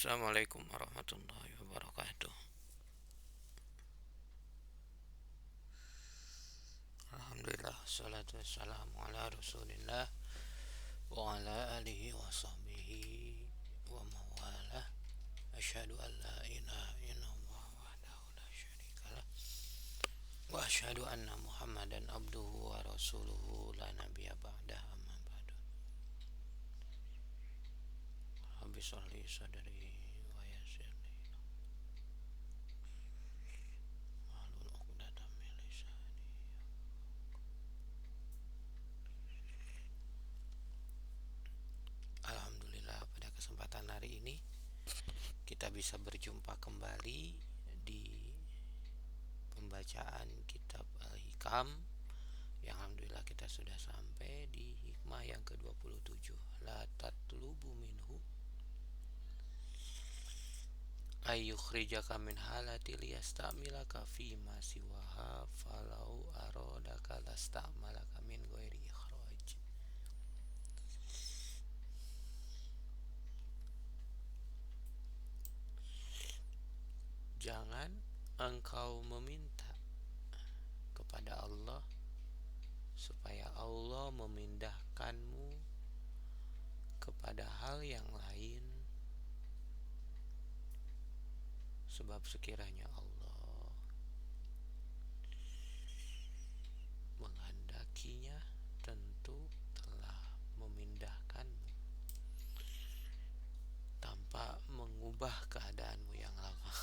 Assalamualaikum warahmatullahi wabarakatuh. Alhamdulillah, salatu wassalamu ala rasulillah wa ala alihi wa sahbihi wa mawalah. Asyhadu an la ilaha illallah wahdahu la syarikalah wa asyhadu anna muhammadan abduhu wa rasuluhu la nabiyya ba'dah amma ba'du. Rabbi sholli sadri wa yassirli wahlul 'uqdatam min lisani. Alhamdulillah, pada kesempatan hari ini kita bisa berjumpa kembali di pembacaan kitab Al-Hikam yang alhamdulillah kita sudah sampai di hikmah yang ke-27. La tatlubu minhu ayyukhrijaka min halati liyastamilaka fi ma siwaha falau aradaka lastamalaka min ghairi ikhraj. Jangan engkau meminta kepada Allah supaya Allah memindahkanmu kepada hal yang lain, sebab sekiranya Allah menghendakinya tentu telah memindahkanmu tanpa mengubah keadaanmu yang lama.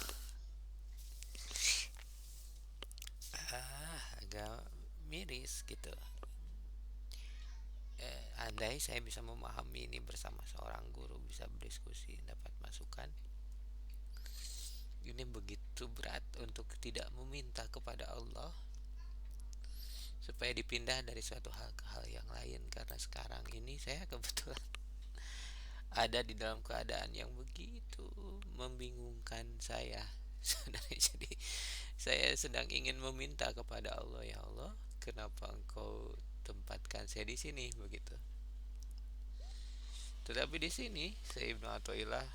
Agak miris gitu. Andai saya bisa memahami ini bersama seorang guru, bisa berdiskusi, dapat masukan. Ini begitu berat untuk tidak meminta kepada Allah supaya dipindah dari suatu hal ke hal yang lain, karena sekarang ini saya kebetulan ada di dalam keadaan yang begitu membingungkan saya. Jadi saya sedang ingin meminta kepada Allah, ya Allah, kenapa engkau tempatkan saya di sini begitu. Tetapi di sini saya Ibnu Athaillah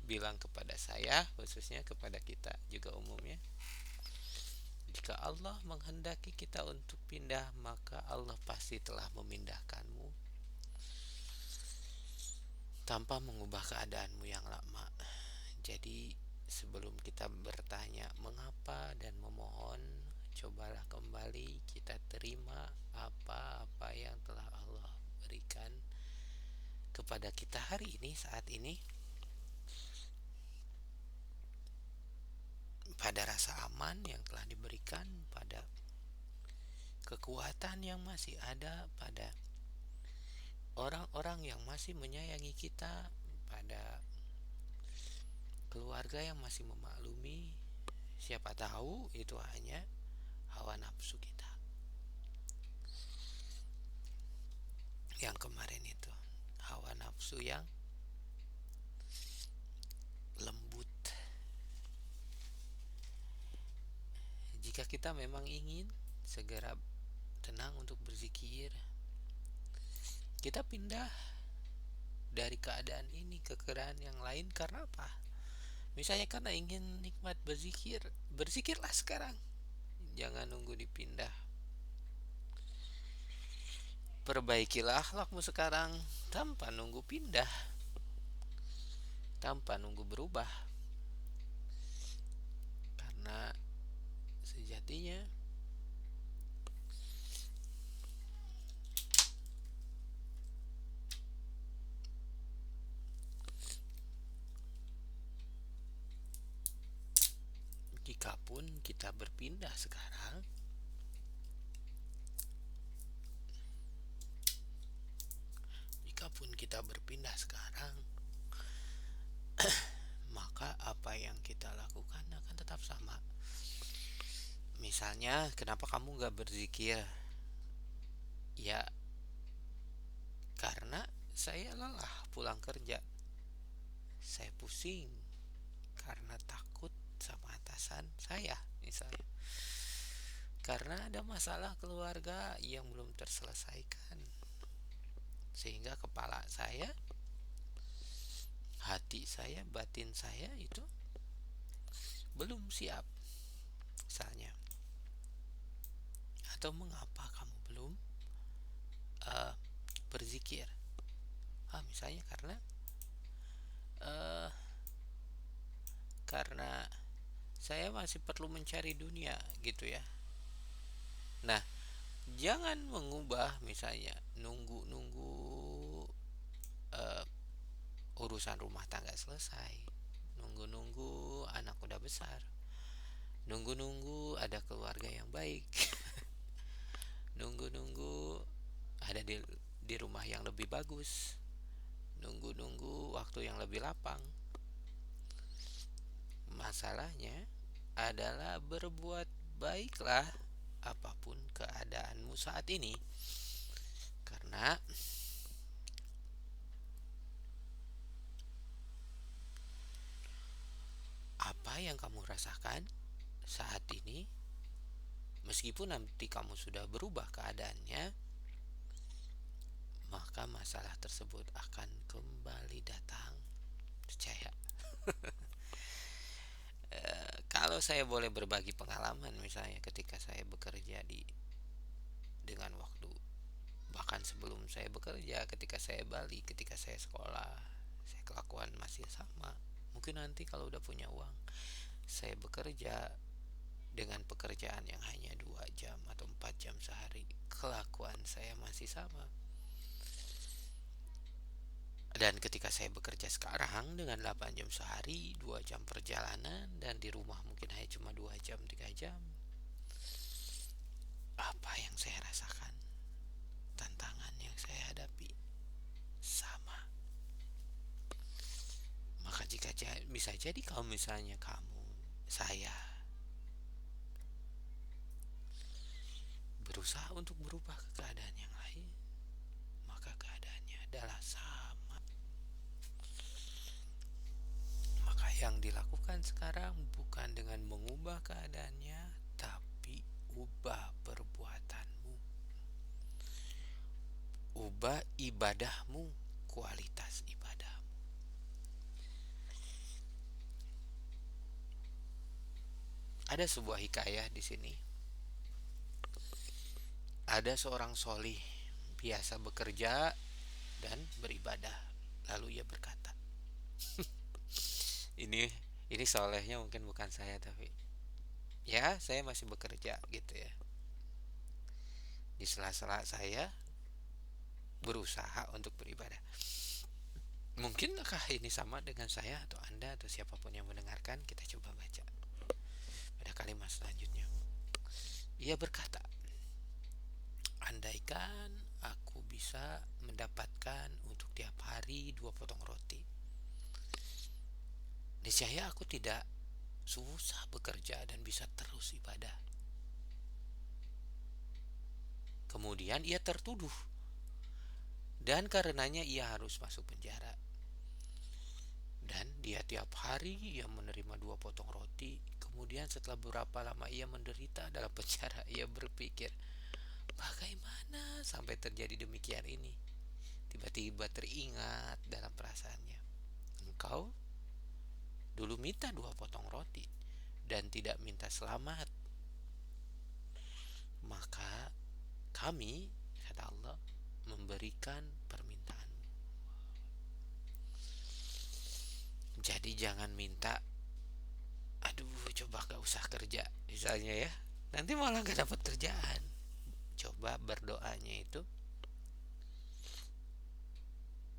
bilang kepada saya, khususnya kepada kita juga umumnya, jika Allah menghendaki kita untuk pindah, maka Allah pasti telah memindahkanmu tanpa mengubah keadaanmu yang lama. Jadi sebelum kita bertanya mengapa dan memohon, cobalah kembali kita terima apa-apa yang telah Allah berikan kepada kita hari ini, saat ini, pada rasa aman yang telah diberikan, pada kekuatan yang masih ada, pada orang-orang yang masih menyayangi kita, pada keluarga yang masih memaklumi. Siapa tahu itu hanya hawa nafsu kita yang kemarin itu, hawa nafsu yang lembut. Jika kita memang ingin segera tenang untuk berzikir, kita pindah dari keadaan ini ke keadaan yang lain. Karena apa? Misalnya karena ingin nikmat berzikir, berzikirlah sekarang, jangan nunggu dipindah. Perbaikilah akhlakmu sekarang tanpa nunggu pindah, tanpa nunggu berubah. Karena sejatinya jikapun kita berpindah sekarang, jikapun kita berpindah sekarang, maka apa yang kita lakukan akan tetap sama. Misalnya, kenapa kamu gak berzikir? Ya, karena saya lelah pulang kerja, saya pusing karena takut sama atasan saya misalnya, karena ada masalah keluarga yang belum terselesaikan, sehingga kepala saya, hati batin saya itu belum siap misalnya. Atau mengapa kamu belum uh, berzikir? Misalnya uh, karena saya masih perlu mencari dunia gitu ya. Nah, jangan mengubah misalnya nunggu-nunggu uh, urusan rumah tangga selesai, nunggu-nunggu anak udah besar, nunggu-nunggu ada keluarga yang baik, nunggu-nunggu ada di rumah yang lebih bagus, nunggu-nunggu waktu yang lebih lapang. Masalahnya adalah berbuat baiklah apapun keadaanmu saat ini. Karena apa yang kamu rasakan saat ini, meskipun nanti kamu sudah berubah keadaannya, maka masalah tersebut akan kembali datang. Percaya. Kalau saya boleh berbagi pengalaman, misalnya ketika saya bekerja dengan waktu, bahkan sebelum saya bekerja, ketika saya balik, ketika saya sekolah, saya kelakuan masih sama. Mungkin nanti kalau udah punya uang, saya bekerja dengan pekerjaan yang hanya 2 jam atau 4 jam sehari, kelakuan saya masih sama. Dan ketika saya bekerja sekarang dengan 8 jam sehari, 2 jam perjalanan, dan di rumah mungkin hanya cuma 2 jam, 3 jam, apa yang saya rasakan, tantangan yang saya hadapi sama. Maka jika bisa jadi kalau misalnya saya berusaha untuk berubah ke keadaan yang lain, maka keadaannya adalah sama. Maka yang dilakukan sekarang bukan dengan mengubah keadaannya, tapi ubah perbuatanmu, ubah ibadahmu, kualitas ibadahmu. Ada sebuah hikayah di sini. Ada seorang solih biasa bekerja dan beribadah. Lalu ia berkata, ini solehnya mungkin bukan saya, tapi ya saya masih bekerja gitu ya. Di sela-sela saya berusaha untuk beribadah. Mungkinkah ini sama dengan saya atau Anda atau siapapun yang mendengarkan? Kita coba baca pada kalimat selanjutnya. Ia berkata, andaikan aku bisa mendapatkan untuk tiap hari 2 potong roti, niscaya aku tidak susah bekerja dan bisa terus ibadah. Kemudian ia tertuduh, dan karenanya ia harus masuk penjara. Dan dia tiap hari ia menerima 2 potong roti. Kemudian setelah beberapa lama ia menderita dalam penjara, ia berpikir, bagaimana sampai terjadi demikian ini? Tiba-tiba teringat dalam perasaannya, engkau dulu minta 2 potong roti dan tidak minta selamat. Maka kami, kata Allah, memberikan permintaanmu. Jadi jangan minta, aduh coba gak usah kerja misalnya ya, nanti malah gak dapat kerjaan. Coba berdoanya itu,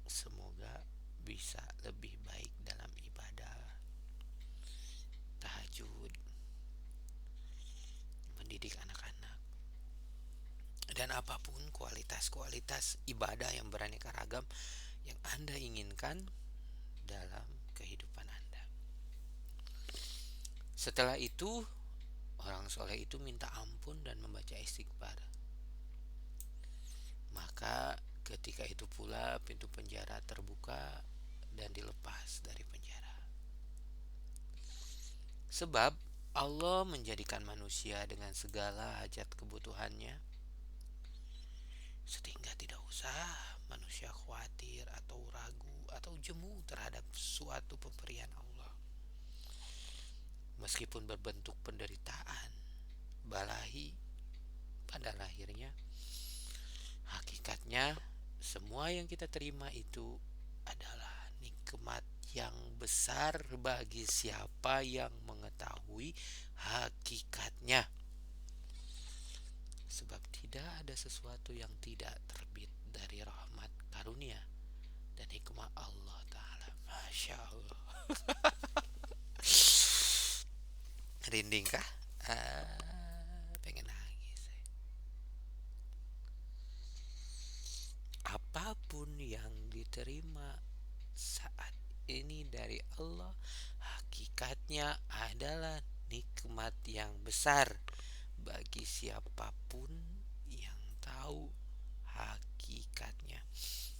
semoga bisa lebih baik dalam ibadah, tahajud, mendidik anak-anak, dan apapun kualitas-kualitas ibadah yang beraneka ragam yang Anda inginkan dalam kehidupan Anda. Setelah itu, orang soleh itu minta ampun dan membaca istighfar. Maka ketika itu pula pintu penjara terbuka dan dilepas dari penjara. Sebab Allah menjadikan manusia dengan segala hajat kebutuhannya, sehingga tidak usah manusia khawatir atau ragu atau jemu terhadap suatu pemberian Allah. Meskipun berbentuk penderitaan, balahi pada lahirnya, hakikatnya semua yang kita terima itu adalah nikmat yang besar bagi siapa yang mengetahui hakikatnya. Sebab tidak ada sesuatu yang tidak terbit dari rahmat karunia dan hikmah Allah Ta'ala. Masya Allah. Rinding kah? Pengen nangis. Apapun yang diterima saat ini dari Allah, hakikatnya adalah nikmat yang besar bagi siapapun yang tahu hakikatnya.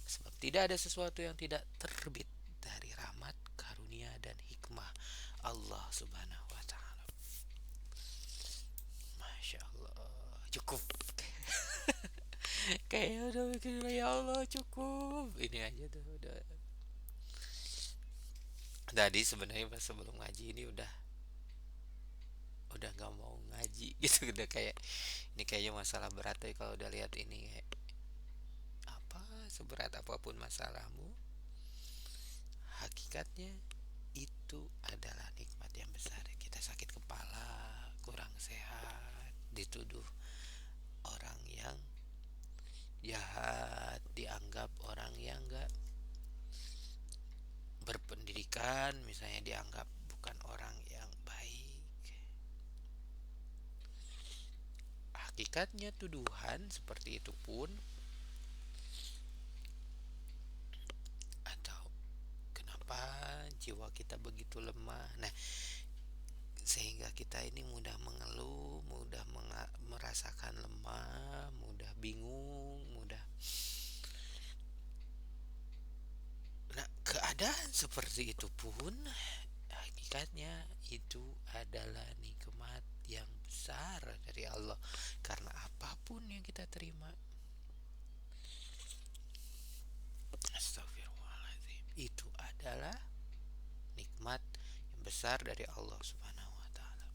Sebab tidak ada sesuatu yang tidak terbit dari rahmat, karunia, dan hikmah Allah Subhanahu wa Ta'ala. Masya Allah, cukup. Kayak udah mikir, ya Allah cukup. Ini aja tuh udah. Tadi sebenarnya pas sebelum ngaji ini udah nggak mau ngaji gitu, udah kayak ini kayaknya masalah berat. Tapi kalau udah lihat ini kayak, apa seberat apapun masalahmu, hakikatnya itu adalah nikmat yang besar. Kita sakit kepala, kurang sehat, dituduh orang yang jahat, dianggap orang yang gak berpendidikan, misalnya dianggap bukan orang yang baik. Hakikatnya tuduhan seperti itu pun, atau kenapa jiwa kita begitu lemah, nah sehingga kita ini mudah mengeluh, mudah merasakan lemah, mudah bingung, mudah. Nah, keadaan seperti itu pun hakikatnya itu adalah nikmat yang besar dari Allah. Karena apapun yang kita terima, astagfirullahaladzim, itu adalah nikmat yang besar dari Allah Subhanahu wa Ta'ala.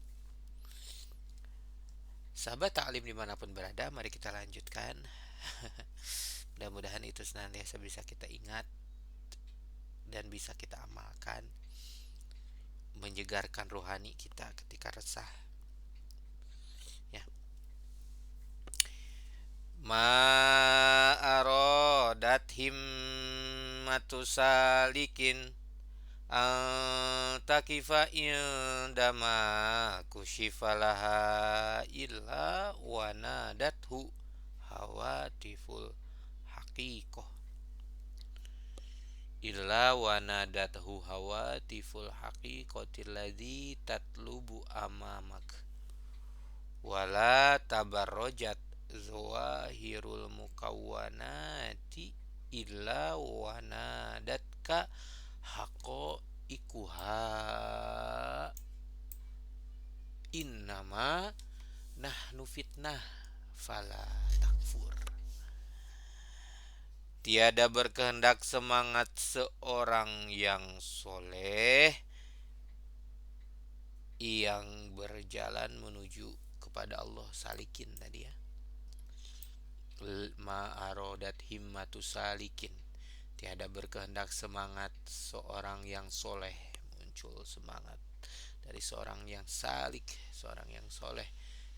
Sahabat taklim dimanapun berada, mari kita lanjutkan. Mudah-mudahan itu senantiasa bisa kita ingat dan bisa kita amalkan, menyegarkan rohani kita ketika resah. Ya. Ma arodat himmatu salikin takifa indama kushifalaha illa wanadathu hawatiful haqiqoh. Illa wanadathu hawatiful haqiqotil ladzi tatlubu amamak wala tabarrojat zawahirul mukawwanati illa wanadatka haqo ikuha innama nahnu fitnah fala takfur. Tiada berkehendak semangat seorang yang soleh yang berjalan menuju kepada Allah, salikin tadi ya. Ma'arodat himmatu salikin, tiada berkehendak semangat seorang yang soleh, muncul semangat dari seorang yang salik, seorang yang soleh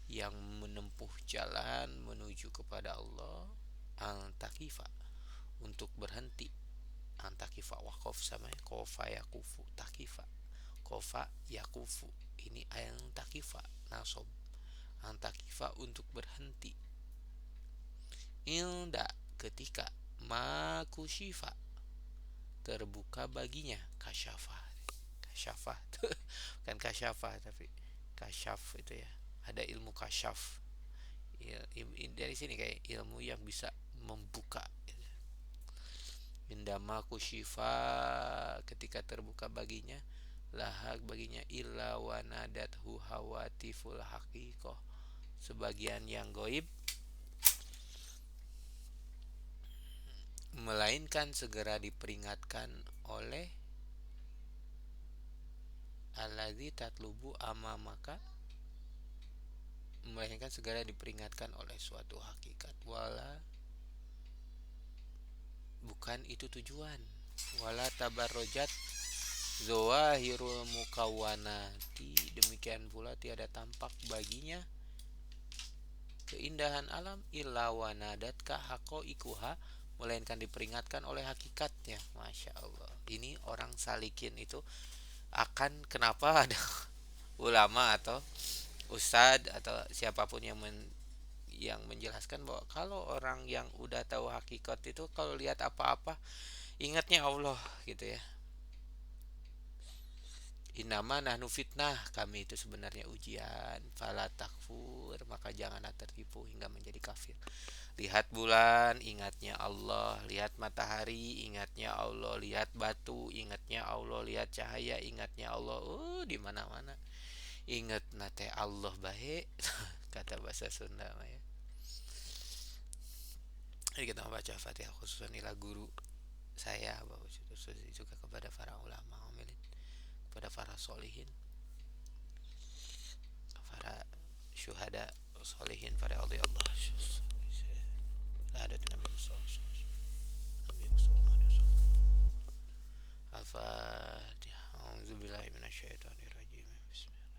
yang menempuh jalan menuju kepada Allah, al-takifa, untuk berhenti. Al-takifa wakof sama kofa yakufu, takifa kofa yakufu, ini al-takifa nasob, al-takifa untuk berhenti. Ilda, ketika makushifa, terbuka baginya, kasyafa, kasyafa bukan kasyafa tapi kasyaf itu ya, ada ilmu kasyaf dari sini, kayak ilmu yang bisa membuka. Indama kushifa, ketika terbuka baginya, lahak baginya, illa wanadathu hawatiful haqiqoh, sebagian yang goib, melainkan segera diperingatkan oleh allazi tatlubu amamaka, melainkan segera diperingatkan oleh suatu hakikat. Wala, bukan itu tujuan. Wala tabarrojat zawahirul mukawanati, demikian pula tiada tampak baginya keindahan alam illa wanadat kahako ikuha, melainkan diperingatkan oleh hakikatnya. Masya Allah, ini orang salikin itu akan, kenapa ada ulama atau ustadz atau siapapun yang menjelaskan bahwa kalau orang yang udah tahu hakikat itu kalau lihat apa-apa ingatnya Allah gitu ya. Innama nahnu fitnah, kami itu sebenarnya ujian. Fala takfur, maka janganlah tertipu hingga menjadi kafir. Lihat bulan, ingatnya Allah. Lihat matahari, ingatnya Allah. Lihat batu, ingatnya Allah. Lihat cahaya, ingatnya Allah. Di mana-mana ingat nate Allah baik. Kata bahasa Sunda ya. Jadi kita membaca Fatihah khususnya inilah guru saya, bahwa khusus juga kepada para ulama, kepada para solihin, para syuhada solihin, para awliya Allah. Ada Nabi Al-Fatihah. A'udzubillahi minasyaitonirrajim. Bismillah.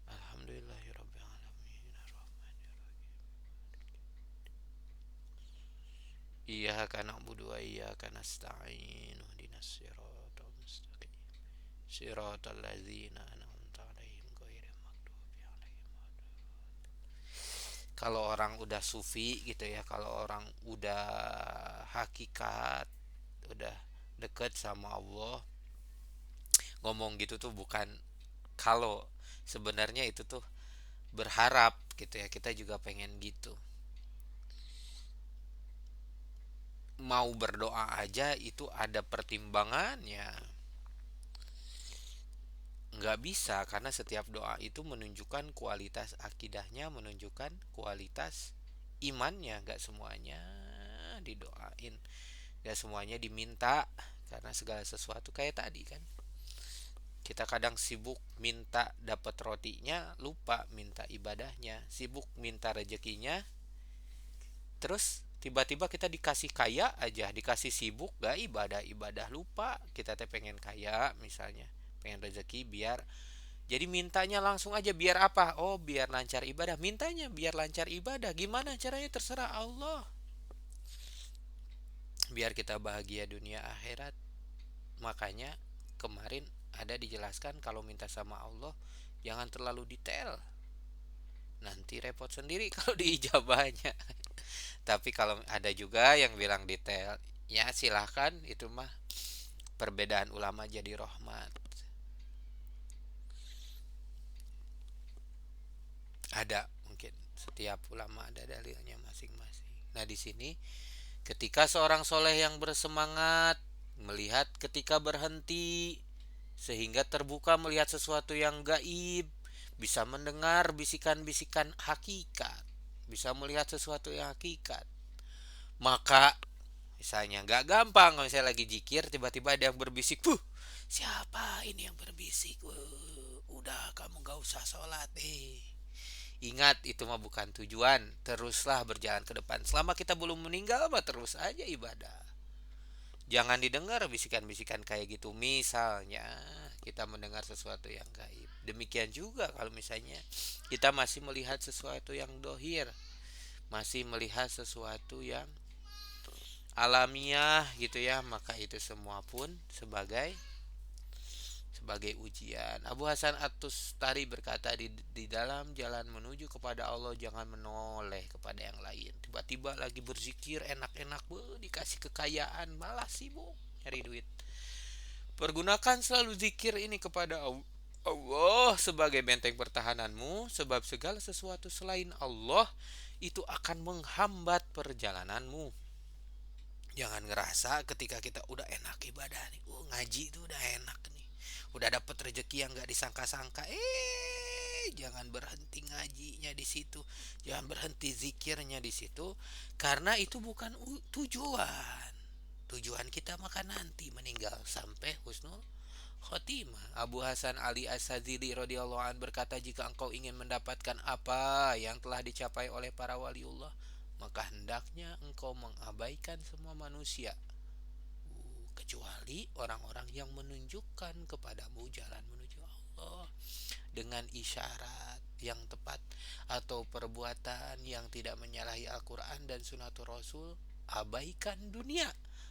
Alhamdulillahirabbil alamin arrahmanirrahim. Iyyaka na'budu wa iyyaka nasta'in. Ihdinas siratal mustaqim. Siratal ladzina an'amta 'alaihim ghairil maghdubi 'alaihim waladdallin. Kalau orang udah sufi gitu ya, kalau orang udah hakikat, udah deket sama Allah, ngomong gitu tuh bukan kalau, sebenarnya itu tuh berharap gitu ya, kita juga pengen gitu. Mau berdoa aja itu ada pertimbangannya. Nggak bisa, karena setiap doa itu menunjukkan kualitas akidahnya, menunjukkan kualitas imannya. Nggak semuanya didoain, nggak semuanya diminta, karena segala sesuatu kayak tadi kan, kita kadang sibuk minta dapat rotinya, lupa minta ibadahnya. Sibuk minta rezekinya, terus tiba-tiba kita dikasih kaya aja, dikasih sibuk gak ibadah-ibadah, lupa kita teh pengen kaya misalnya, pengen rezeki biar, jadi mintanya langsung aja biar apa? Oh, biar lancar ibadah. Mintanya biar lancar ibadah. Gimana caranya? Terserah Allah. Biar kita bahagia dunia akhirat. Makanya kemarin ada dijelaskan kalau minta sama Allah jangan terlalu detail. Nanti repot sendiri kalau diijabahnya. Tapi kalau ada juga yang bilang detail, ya silahkan, itu mah perbedaan ulama jadi rahmat. Ada mungkin setiap ulama ada dalilnya masing-masing. Nah di sini ketika seorang soleh yang bersemangat melihat ketika berhenti, sehingga terbuka melihat sesuatu yang gaib, bisa mendengar bisikan-bisikan hakikat, bisa melihat sesuatu yang hakikat, maka misalnya nggak gampang kalau misalnya lagi jikir tiba-tiba ada yang berbisik, siapa ini yang berbisik? Udah kamu gak usah sholat. Ingat itu mah bukan tujuan. Teruslah berjalan ke depan. Selama kita belum meninggal mah terus aja ibadah. Jangan didengar bisikan-bisikan kayak gitu. Misalnya kita mendengar sesuatu yang gaib. Demikian juga kalau misalnya kita masih melihat sesuatu yang dohir, masih melihat sesuatu yang alamiah gitu ya, maka itu semua pun sebagai ujian. Abu Hasan At-Tustari berkata, di dalam jalan menuju kepada Allah jangan menoleh kepada yang lain. Tiba-tiba lagi berzikir enak-enak, dikasih kekayaan, malah sibuk nyari duit. Pergunakan selalu zikir ini kepada Allah sebagai benteng pertahananmu, sebab segala sesuatu selain Allah itu akan menghambat perjalananmu. Jangan ngerasa ketika kita udah enak ibadah nih, ngaji itu udah enak nih, udah dapet rezeki yang nggak disangka-sangka. Jangan berhenti ngajinya di situ, jangan berhenti zikirnya di situ, karena itu bukan tujuan. Tujuan kita maka nanti meninggal sampai husnul khotimah. Abu Hasan Ali As-Sadzili radhiyallahu an berkata, jika engkau ingin mendapatkan apa yang telah dicapai oleh para waliullah, maka hendaknya engkau mengabaikan semua manusia, kecuali orang-orang yang menunjukkan kepadamu jalan menuju Allah dengan isyarat yang tepat atau perbuatan yang tidak menyalahi Al-Quran dan Sunnatul Rasul. Abaikan dunia,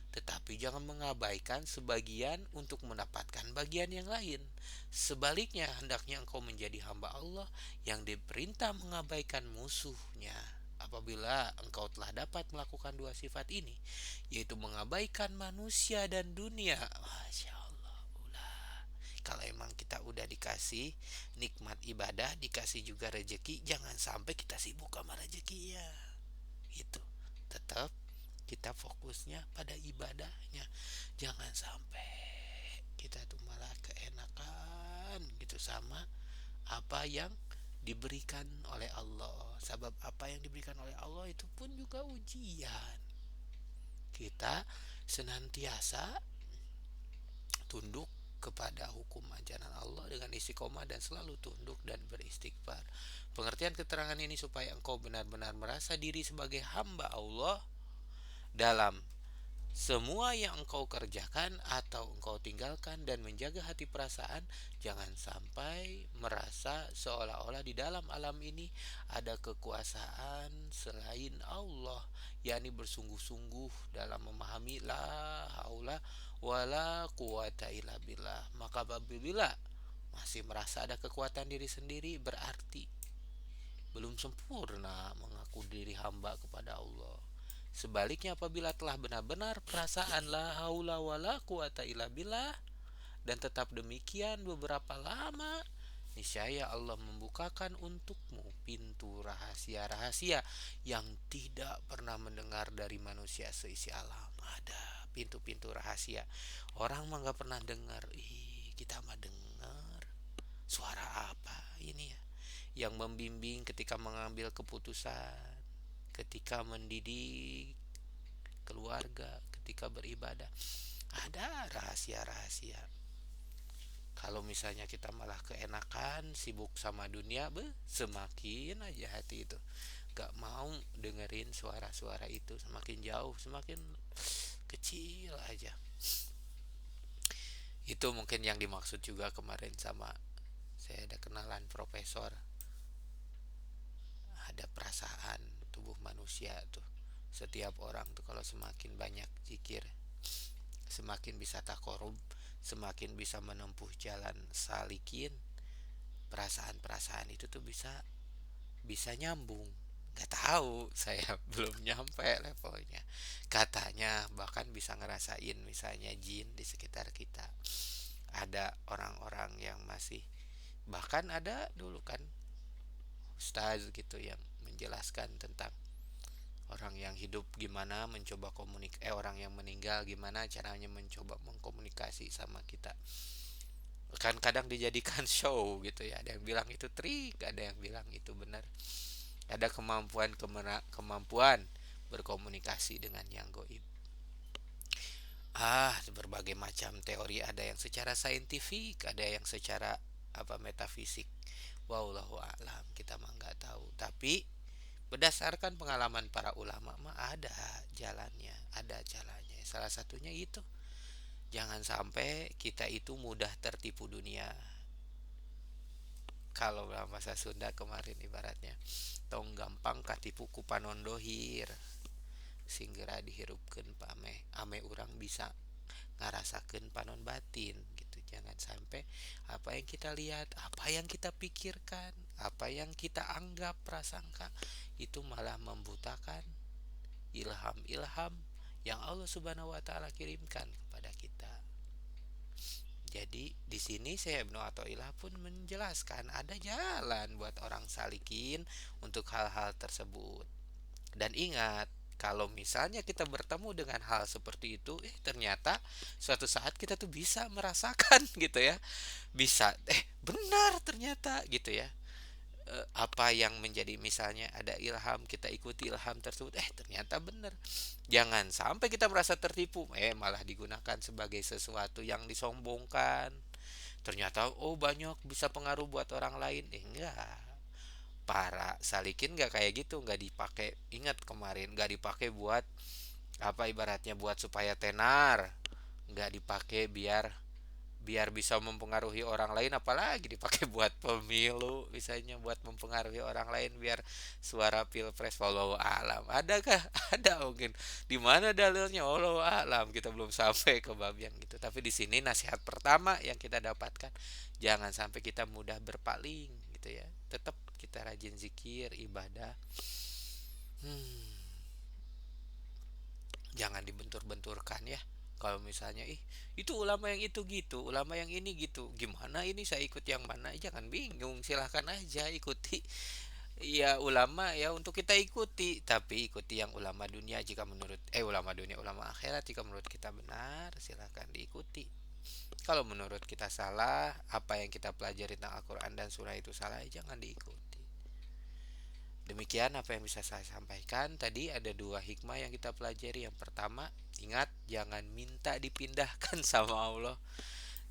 tetapi jangan mengabaikan sebagian untuk mendapatkan bagian yang lain. Sebaliknya, hendaknya engkau menjadi hamba Allah yang diperintah mengabaikan musuhnya. Apabila engkau telah dapat melakukan dua sifat ini, yaitu mengabaikan manusia dan dunia, Masya Allah, ulah. Kalau emang kita udah dikasih nikmat ibadah, dikasih juga rezeki, jangan sampai kita sibuk sama rezekinya. Itu tetap kita fokusnya pada ibadahnya. Jangan sampai kita tuh malah keenakan gitu sama apa yang diberikan oleh Allah. Sebab apa yang diberikan oleh Allah itu pun juga ujian. Kita senantiasa tunduk kepada hukum ajaran Allah dengan istiqomah dan selalu tunduk dan beristighfar. Pengertian keterangan ini supaya engkau benar-benar merasa diri sebagai hamba Allah dalam semua yang engkau kerjakan atau engkau tinggalkan, dan menjaga hati perasaan. Jangan sampai merasa seolah-olah di dalam alam ini ada kekuasaan selain Allah, yakni bersungguh-sungguh dalam memahami la haula wala quwata illa billah. Maka apabila masih merasa ada kekuatan diri sendiri, berarti belum sempurna mengaku diri hamba kepada Allah. Sebaliknya, apabila telah benar-benar perasaan la haula wala quwata illa billah dan tetap demikian beberapa lama, niscaya Allah membukakan untukmu pintu rahasia-rahasia yang tidak pernah mendengar dari manusia seisi alam. Ada pintu-pintu rahasia. Orang mah gak pernah dengar. Kita mah dengar. Suara apa ini ya? Yang membimbing ketika mengambil keputusan, ketika mendidik keluarga, ketika beribadah. Ada rahasia-rahasia. Kalau misalnya kita malah keenakan, sibuk sama dunia, semakin aja hati itu gak mau dengerin suara-suara itu. Semakin jauh, semakin kecil aja. Itu mungkin yang dimaksud juga kemarin sama saya ada kenalan profesor. Ada perasaan tubuh manusia tuh. Setiap orang tuh kalau semakin banyak zikir, semakin bisa takorub, semakin bisa menempuh jalan salikin, perasaan-perasaan itu tuh bisa nyambung. Gak tahu, saya belum nyampe levelnya. Katanya bahkan bisa ngerasain misalnya jin di sekitar kita. Ada orang-orang yang masih, bahkan ada dulu kan ustaz gitu yang menjelaskan tentang orang yang hidup gimana mencoba orang yang meninggal gimana caranya mencoba mengkomunikasi sama kita. Kan kadang dijadikan show gitu ya. Ada yang bilang itu trik, ada yang bilang itu benar. Ada kemampuan berkomunikasi dengan yang goib. Berbagai macam teori, ada yang secara saintifik, ada yang secara metafisik. Wallahu a'lam, kita mah nggak tahu. Tapi berdasarkan pengalaman para ulama mah ada jalannya, ada jalannya. Salah satunya itu, jangan sampai kita itu mudah tertipu dunia. Kalau dalam bahasa Sunda kemarin ibaratnya, tong gampang katipu ku panondohir, singgera dihirupkeun pameh, ame urang bisa ngarasakeun panon batin gitu. Jangan sampai apa yang kita lihat, apa yang kita pikirkan, apa yang kita anggap prasangka itu malah membutakan ilham-ilham yang Allah Subhanahu wa taala kirimkan kepada kita. Jadi di sini saya Ibnu Athaillah pun menjelaskan ada jalan buat orang salikin untuk hal-hal tersebut. Dan ingat, kalau misalnya kita bertemu dengan hal seperti itu, ternyata suatu saat kita tuh bisa merasakan gitu ya. Bisa, benar ternyata gitu ya. Apa yang menjadi misalnya ada ilham, kita ikuti ilham tersebut, ternyata benar. Jangan sampai kita merasa tertipu, malah digunakan sebagai sesuatu yang disombongkan, Ternyata oh banyak bisa pengaruh buat orang lain. Enggak, para salikin nggak kayak gitu, nggak dipakai. Ingat kemarin nggak dipakai buat apa, ibaratnya buat supaya tenar, nggak dipakai biar biar bisa mempengaruhi orang lain, apalagi dipakai buat pemilu misalnya, buat mempengaruhi orang lain biar suara pilpres. Walau alam, adakah ada mungkin di mana dalilnya? Walau alam, kita belum sampai ke bab yang gitu. Tapi di sini nasihat pertama yang kita dapatkan, jangan sampai kita mudah berpaling gitu ya, tetap kita rajin zikir ibadah. hmm, Jangan dibentur-benturkan ya. Kalau misalnya itu ulama yang itu gitu, ulama yang ini gitu, gimana ini saya ikut yang mana? Jangan bingung, silahkan aja ikuti. Ya ulama ya untuk kita ikuti, tapi ikuti yang ulama dunia jika menurut ulama dunia, ulama akhirat jika menurut kita benar, silahkan diikuti. Kalau menurut kita salah, apa yang kita pelajari tentang Al-Quran dan Sunnah itu salah, jangan diikuti. Demikian apa yang bisa saya sampaikan. Tadi ada dua hikmah yang kita pelajari. Yang pertama, ingat jangan minta dipindahkan sama Allah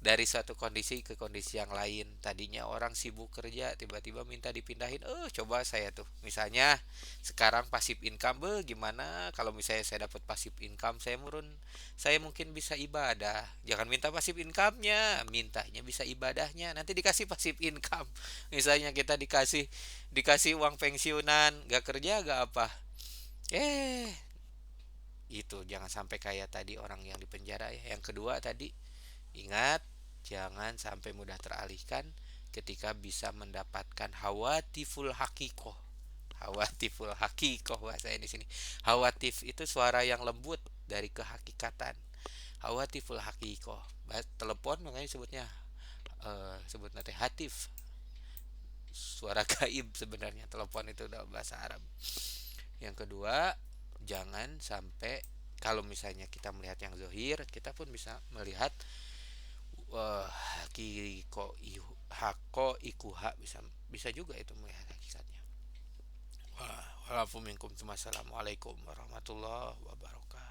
dari suatu kondisi ke kondisi yang lain. Tadinya orang sibuk kerja, tiba-tiba minta dipindahin. Coba saya tuh, misalnya sekarang pasif income, gimana kalau misalnya saya dapat pasif income, saya mungkin bisa ibadah. Jangan minta pasif income-nya, mintanya bisa ibadahnya. Nanti dikasih pasif income. Misalnya kita dikasih dikasih uang pensiunan, gak kerja gak apa. Eh, itu jangan sampai kayak tadi orang yang di penjara ya. Yang kedua tadi, ingat, jangan sampai mudah teralihkan ketika bisa mendapatkan hawatiful hakikoh. Hawatiful hakikoh bahasa di sini. Hawatif itu suara yang lembut dari kehakikatan. Hawatiful hakikoh. Telepon makanya sebutnya sebut nanti hatif. Suara gaib sebenarnya telepon itu udah bahasa Arab. Yang kedua, jangan sampai kalau misalnya kita melihat yang zohir, kita pun bisa melihat hakiko hako ikuha, bisa bisa juga itu melihat hakikatnya. Walaupun minkum. Assalamualaikum warahmatullahi wabarakatuh.